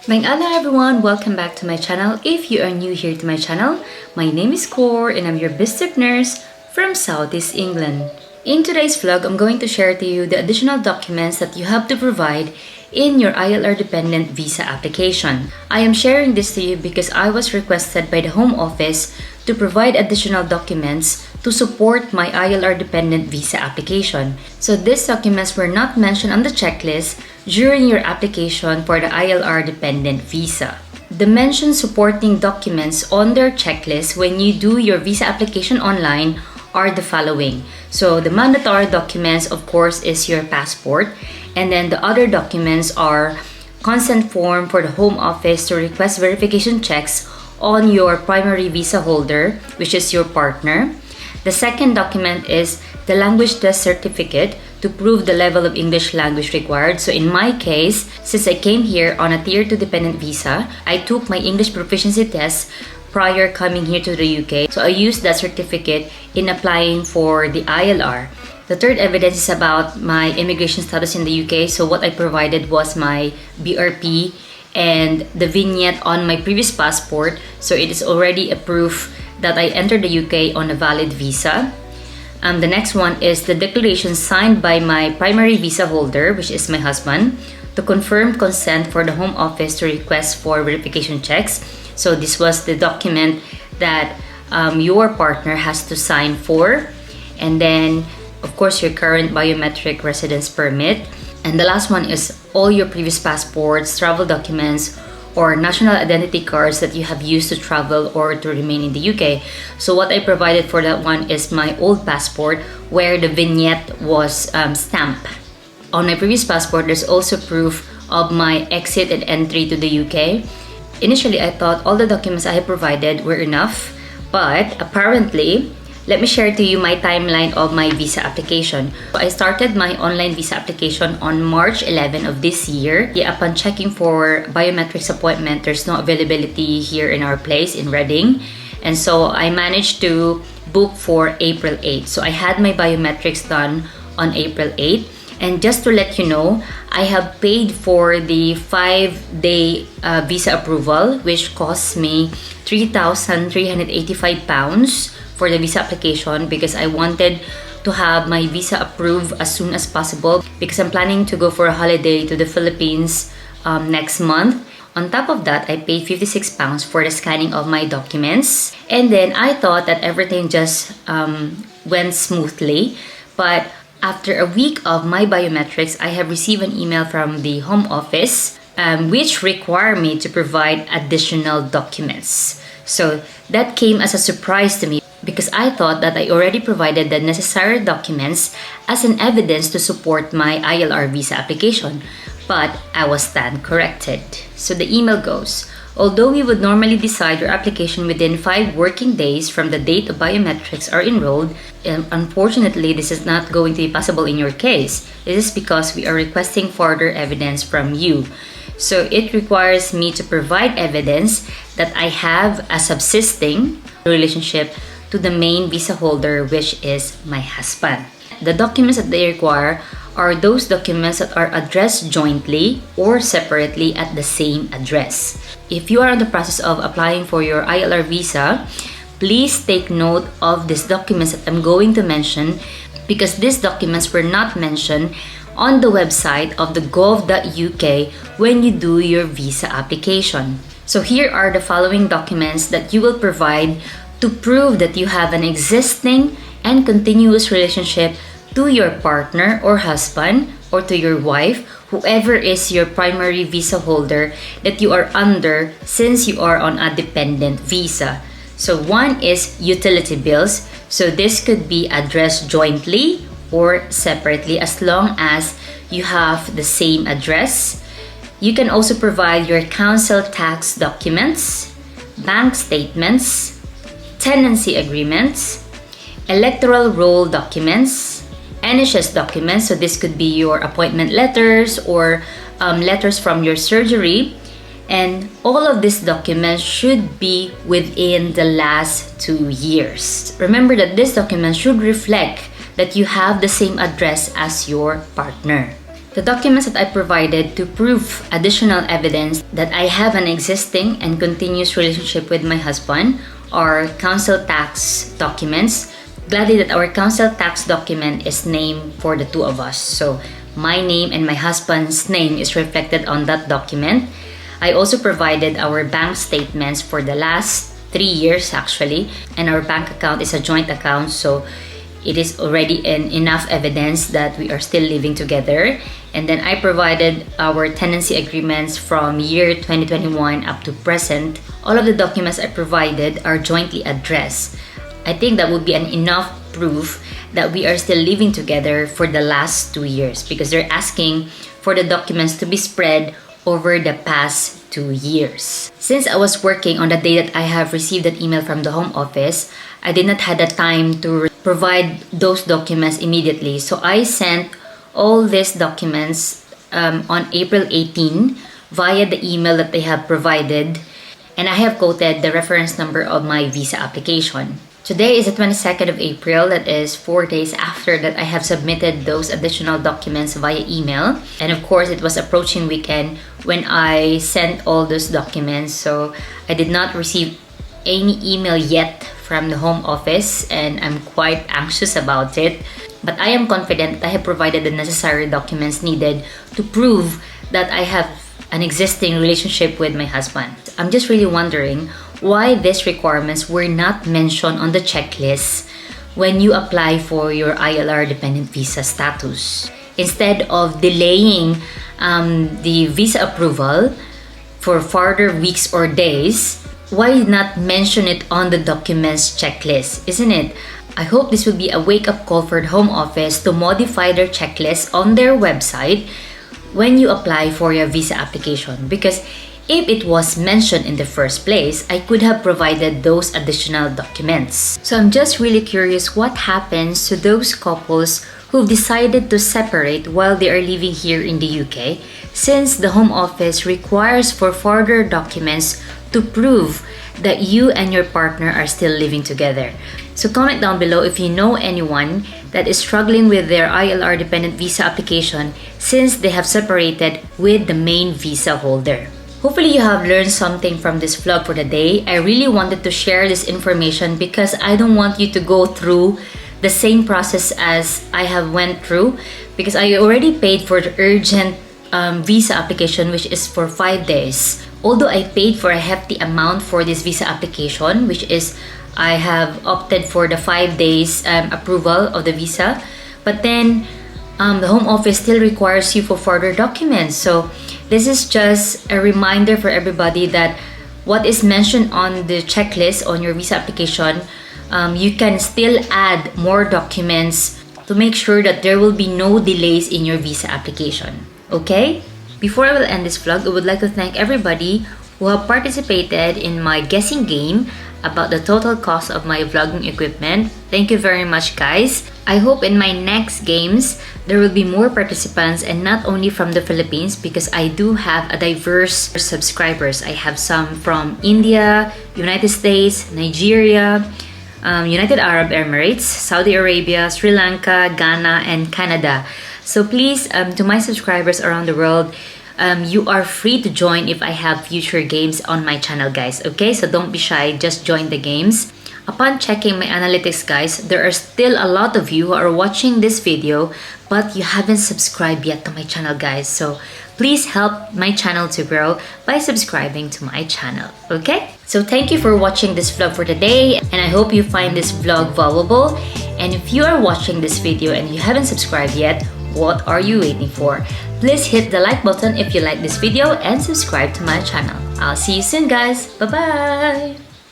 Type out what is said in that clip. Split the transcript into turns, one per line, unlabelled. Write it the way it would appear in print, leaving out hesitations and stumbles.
Hello everyone, welcome back to my channel. If you are new here to my channel, my name is Cor and I'm your district nurse from Southeast England. In today's vlog, I'm going to share to you the additional documents that you have to provide in your ILR dependent visa application. I am sharing this to you because I was requested by the Home Office to provide additional documents to support my ILR dependent visa application. So these documents were not mentioned on the checklist during your application for the ILR dependent visa. The mentioned supporting documents on their checklist when you do your visa application online are the following. So the mandatory documents, of course, is your passport, and then the other documents are consent form for the Home Office to request verification checks on your primary visa holder, which is your partner. The second document is the language test certificate to prove the level of English language required. So in my case, since I came here on a Tier 2 dependent visa, I took my English proficiency test prior coming here to the UK. So I used that certificate in applying for the ILR. The third evidence is about my immigration status in the UK. So what I provided was my BRP and the vignette on my previous passport. So it is already a proof that I entered the UK on a valid visa. The next one is the declaration signed by my primary visa holder, which is my husband, to confirm consent for the Home Office to request for verification checks. So this was the document that your partner has to sign for. And then, of course, your current biometric residence permit. And the last one is all your previous passports, travel documents, or national identity cards that you have used to travel or to remain in the UK. So what I provided for that one is my old passport where the vignette was stamped. On my previous passport, there's also proof of my exit and entry to the UK. Initially, I thought all the documents I had provided were enough, but apparently, let me share to you my timeline of my visa application. I started my online visa application on March 11 of this year. Upon checking for biometrics appointment, there's no availability here in our place in Reading. And so I managed to book for April 8. So I had my biometrics done on April 8. And just to let you know, I have paid for the 5-day visa approval, which cost me £3,385 for the visa application because I wanted to have my visa approved as soon as possible because I'm planning to go for a holiday to the Philippines next month. On top of that, I paid £56 for the scanning of my documents. And then I thought that everything just went smoothly. But after a week of my biometrics, I have received an email from the Home Office which require me to provide additional documents. So that came as a surprise to me because I thought that I already provided the necessary documents as an evidence to support my ILR visa application. But I was then corrected. So the email goes, although we would normally decide your application within 5 working days from the date of biometrics are enrolled, unfortunately, this is not going to be possible in your case. This is because we are requesting further evidence from you. So it requires me to provide evidence that I have a subsisting relationship to the main visa holder, which is my husband. The documents that they require are those documents that are addressed jointly or separately at the same address. If you are in the process of applying for your ILR visa, please take note of these documents that I'm going to mention because these documents were not mentioned on the website of the gov.uk when you do your visa application. So here are the following documents that you will provide to prove that you have an existing and continuous relationship to your partner or husband or to your wife, whoever is your primary visa holder that you are under since you are on a dependent visa. So one is utility bills. So this could be addressed jointly or separately as long as you have the same address. You can also provide your council tax documents, bank statements, tenancy agreements, electoral roll documents, NHS documents. So this could be your appointment letters or letters from your surgery. And all of these documents should be within the last 2 years. Remember that this document should reflect that you have the same address as your partner. The documents that I provided to prove additional evidence that I have an existing and continuous relationship with my husband are council tax documents. Gladly that our council tax document is named for the two of us. So my name and my husband's name is reflected on that document. I also provided our bank statements for the last 3 years actually, and our bank account is a joint account, so it is already enough evidence that we are still living together. And then I provided our tenancy agreements from year 2021 up to present. All of the documents I provided are jointly addressed. I think that would be an enough proof that we are still living together for the last 2 years, because they're asking for the documents to be spread over the past 2 years. Since I was working on the day that I have received that email from the home office, I did not have the time to provide those documents immediately. So I sent all these documents on April 18 via the email that they have provided, and I have quoted the reference number of my visa application. Today is the 22nd of April, that is 4 days after that I have submitted those additional documents via email. And of course, it was approaching weekend when I sent all those documents, so I did not receive any email yet from the home office, and I'm quite anxious about it. But I am confident that I have provided the necessary documents needed to prove that I have an existing relationship with my husband. I'm just really wondering why these requirements were not mentioned on the checklist when you apply for your ILR dependent visa status. Instead of delaying the visa approval for further weeks or days, why not mention it on the documents checklist, isn't it? I hope this will be a wake-up call for the home office to modify their checklist on their website when you apply for your visa application, because if it was mentioned in the first place, I could have provided those additional documents. So I'm just really curious what happens to those couples who've decided to separate while they are living here in the UK, since the home office requires for further documents to prove that you and your partner are still living together. So comment down below if you know anyone that is struggling with their ILR dependent visa application since they have separated with the main visa holder. Hopefully you have learned something from this vlog for the day. I really wanted to share this information because I don't want you to go through the same process as I have went through, because I already paid for the urgent visa application, which is for 5 days. Although I paid for a hefty amount for this visa application, which is I have opted for the 5 days approval of the visa, but then the home office still requires you for further documents. So this is just a reminder for everybody that what is mentioned on the checklist on your visa application, you can still add more documents to make sure that there will be no delays in your visa application. Okay? Before I will end this vlog, I would like to thank everybody who have participated in my guessing game about the total cost of my vlogging equipment. Thank you very much, guys. I hope in my next games, there will be more participants, and not only from the Philippines, because I do have a diverse subscribers. I have some from India, United States, Nigeria, United Arab Emirates, Saudi Arabia, Sri Lanka, Ghana, and Canada. So please, to my subscribers around the world, you are free to join if I have future games on my channel, guys. Okay, so don't be shy, just join the games. Upon checking my analytics, guys, there are still a lot of you who are watching this video, but you haven't subscribed yet to my channel, guys. So please help my channel to grow by subscribing to my channel, okay? So thank you for watching this vlog for today, and I hope you find this vlog valuable. And if you are watching this video and you haven't subscribed yet, what are you waiting for? Please hit the like button if you like this video and subscribe to my channel. I'll see you soon, guys. Bye-bye!